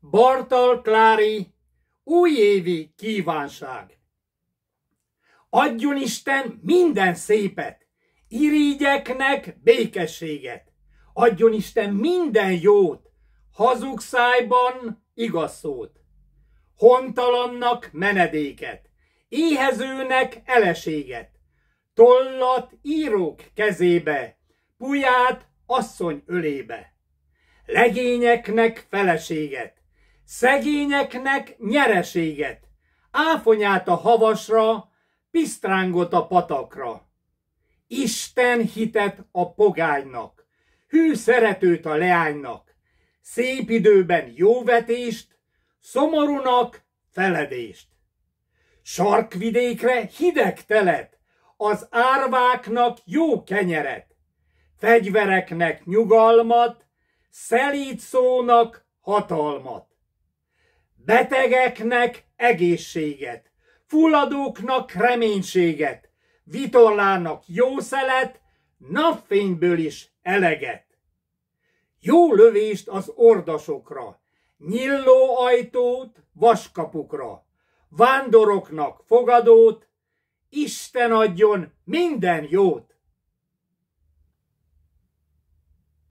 Bartal Klári újévi kívánság. Adjon Isten minden szépet, irigyeknek békességet. Adjon Isten minden jót, hazug szájban igaz szót. Hontalannak menedéket, éhezőnek eleséget. Tollat írók kezébe, puját asszony ölébe. Legényeknek feleséget, szegényeknek nyereséget, áfonyát a havasra, pisztrángot a patakra. Isten hitet a pogánynak, hű szeretőt a leánynak, szép időben jóvetést, szomorúnak feledést. Sarkvidékre hideg telet, az árváknak jó kenyeret, fegyvereknek nyugalmat, szelíd szónak hatalmat. Betegeknek egészséget, fulladóknak reménységet, vitorlának jó szelet, napfényből is eleget. Jó lövést az ordasokra, nyilló ajtót vaskapukra, vándoroknak fogadót, Isten adjon minden jót!